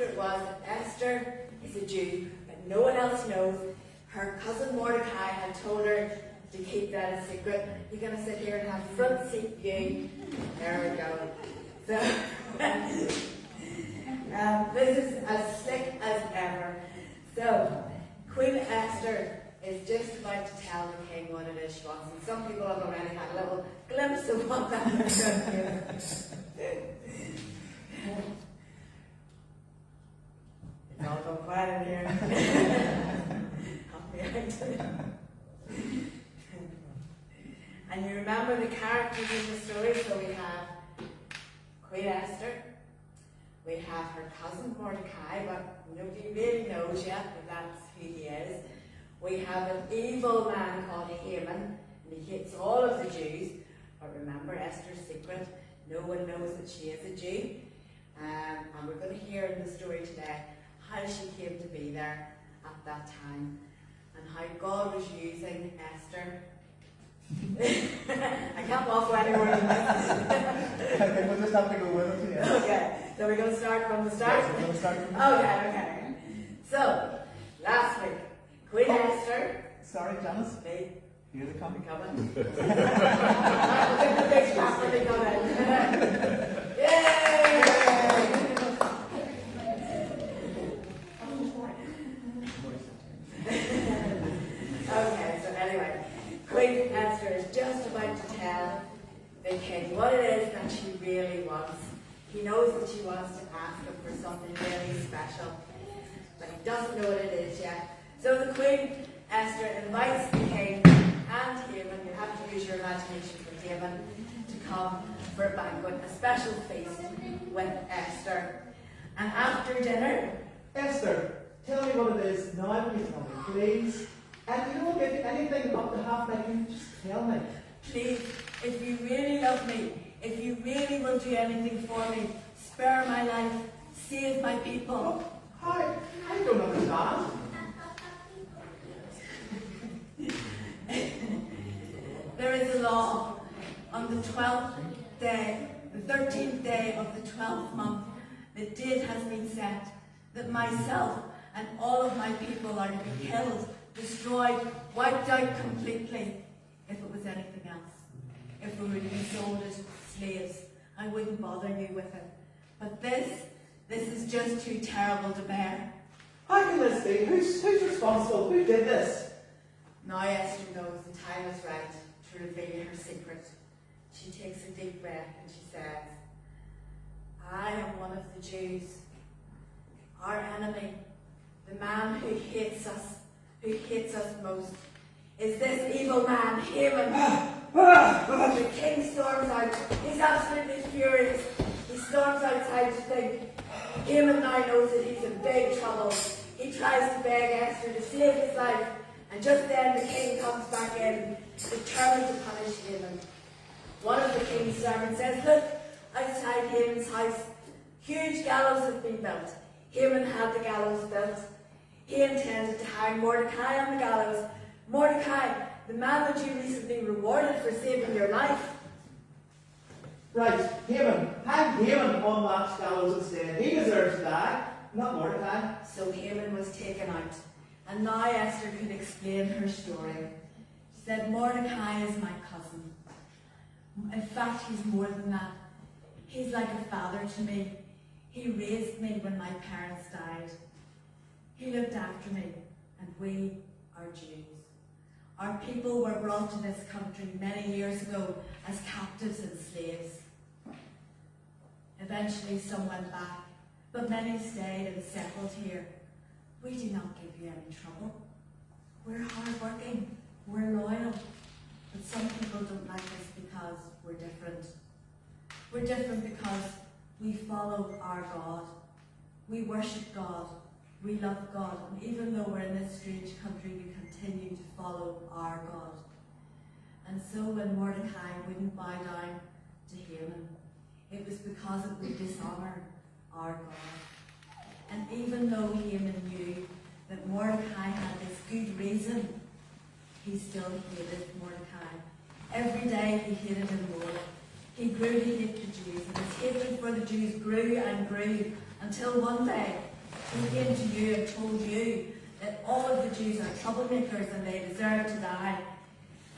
secret was that Esther is a Jew, but no one else knows. Her cousin Mordecai had told her to keep that a secret. You're going to sit here and have front seat view. There we go. So, this is as slick as ever. So, Queen Esther is just about to tell the king what it is she wants. And some people have already had a little glimpse of what that is going to do. It's all gone quiet in here. Help me out. And you remember the characters in the story, so we have Queen Esther, we have her cousin Mordecai, but nobody really knows yet that that's who he is. We have an evil man called Haman, and he hates all of the Jews, but remember Esther's secret, no one knows that she is a Jew. And we're going to hear in the story today how she came to be there at that time, and how God was using Esther. I can't waffle anymore than this. I think we'll just have to go with it, yeah. Okay, so we're going to start from the start? Yes, we're going to start from the start. Okay. So, last week, Queen Esther. Sorry, Janice. Me. Here they come. Coming. The big clap when they come in. Yay! Okay, so anyway, Queen Esther is just about to tell the king what it is that she really wants. He knows that she wants to ask him for something really special, but he doesn't know what it is yet. So the Queen Esther invites the king and Haman, you have to use your imagination for Haman, to come for a banquet, a special feast with Esther. And after dinner, Esther, tell me what it is now, will you tell me, please? And you don't get anything up to half like you just tell me. please, if you really love me, if you really will do anything for me, spare my life, save my people. I don't understand. There is a law on the 12th day, the 13th day of the 12th month. The date has been set that myself and all of my people are to be killed, destroyed, wiped out completely. If it was anything else, if we were to be sold as slaves, I wouldn't bother you with it. But this is just too terrible to bear. How can this be? Who's responsible? Who did this? Now Esther knows the time is right to reveal her secret. She takes a deep breath and she says, I am one of the Jews, our enemy, the man who hates us most, is this evil man, Haman. The king storms out. He's absolutely furious. He storms outside to think. Haman now knows that he's in big trouble. He tries to beg Esther to save his life, and just then the king comes back in, determined to punish Haman. One of the king's servants says, look, outside Haman's house, huge gallows have been built. Haman had the gallows built. He intended to hang Mordecai on the gallows. Mordecai, the man that you recently rewarded for saving your life. Right, Haman. Hang Haman on that gallows instead. He deserves to die, not Mordecai. So Haman was taken out, and now Esther could explain her story. She said, Mordecai is my cousin. In fact, he's more than that. He's like a father to me. He raised me when my parents died. He looked after me, and we are Jews. Our people were brought to this country many years ago as captives and slaves. Eventually some went back, but many stayed and settled here. We do not give you any trouble. We're hardworking, we're loyal, but some people don't like us because we're different. We're different because we follow our God. We worship God. We love God, and even though we're in this strange country, we continue to follow our God. And so when Mordecai wouldn't bow down to Haman, it was because it would dishonour our God. And even though Haman knew that Mordecai had this good reason, he still hated Mordecai. Every day he hated him more. He grew to hate the Jews, and his hatred for the Jews grew and grew until one day He came to you and told you that all of the Jews are troublemakers and they deserve to die.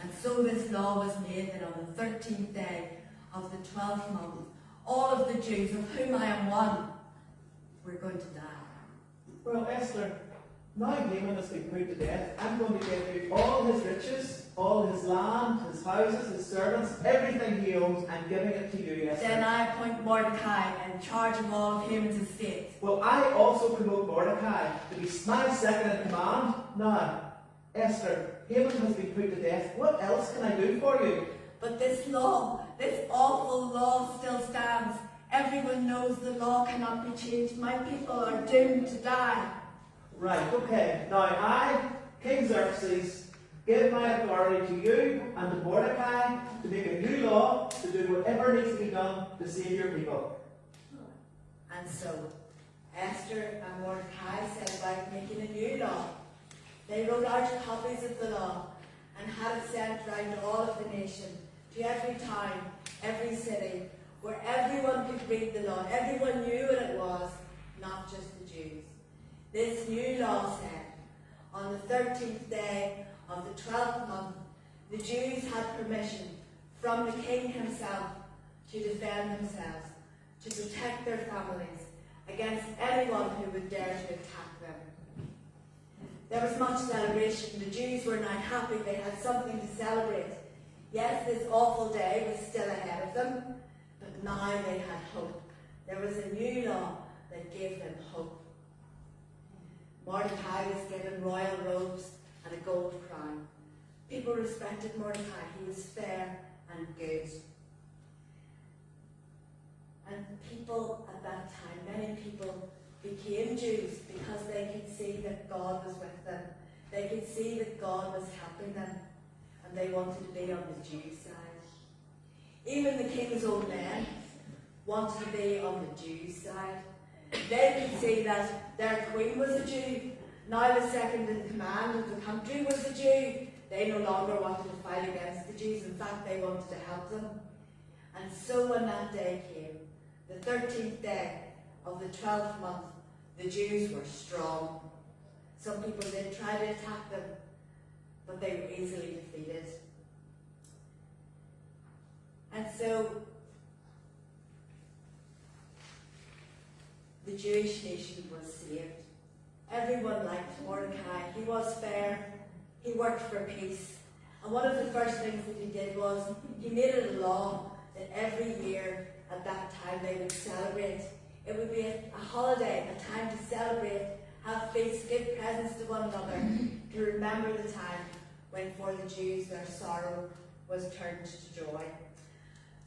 And so this law was made that on the 13th day of the 12th month, all of the Jews, of whom I am one, were going to die. Well, Esther, now Haman has been put to death. I'm going to give you all his riches, all his land, his houses, his servants, everything he owns. I'm giving it to you, Esther. Then I appoint Mordecai in charge of all of Haman's estates. Well, I also promote Mordecai to be my second in command. Now, Esther, Haman has been put to death. What else can I do for you? But this law, this awful law still stands. Everyone knows the law cannot be changed. My people are doomed to die. Right, okay. Now I, King Xerxes, give my authority to you and to Mordecai to make a new law to do whatever needs to be done to save your people. And so, Esther and Mordecai set about making a new law. They wrote out copies of the law and had it sent round to all of the nation, to every town, every city, where everyone could read the law. Everyone knew what it was, not just the Jews. This new law said, on the 13th day of the 12th month, the Jews had permission from the king himself to defend themselves, to protect their families against anyone who would dare to attack them. There was much celebration. The Jews were now happy. They had something to celebrate. Yes, this awful day was still ahead of them, but now they had hope. There was a new law that gave them hope. Mordecai was given royal robes and a gold crown. People respected Mordecai. He was fair and good. And people at that time, many people became Jews because they could see that God was with them. They could see that God was helping them, and they wanted to be on the Jews' side. Even the king's own men wanted to be on the Jews' side. They could see that their queen was a Jew. Now the second in command of the country was a Jew. They no longer wanted to fight against the Jews. In fact, they wanted to help them. And so when that day came, the 13th day of the 12th month, the Jews were strong. Some people did try to attack them, but they were easily defeated. And so the Jewish nation was saved. Everyone liked Mordecai. He was fair. He worked for peace. And one of the first things that he did was he made it a law that every year at that time they would celebrate. It would be a holiday, a time to celebrate, have feasts, give presents to one another, to remember the time when for the Jews their sorrow was turned to joy.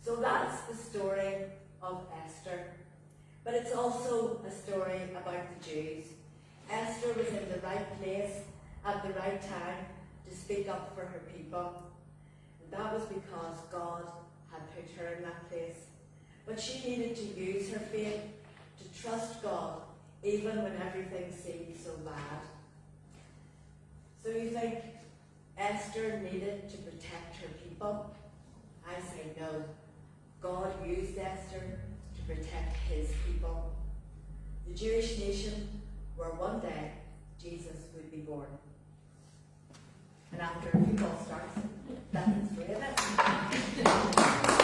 So that's the story of Esther. But it's also a story about the Jews. Esther was in the right place at the right time to speak up for her people. And that was because God had put her in that place. But she needed to use her faith to trust God even when everything seemed so bad. So you think Esther needed to protect her people? I say no. God used Esther to protect his people. The Jewish nation where one day Jesus would be born. And after a few false starts, that's the way of it.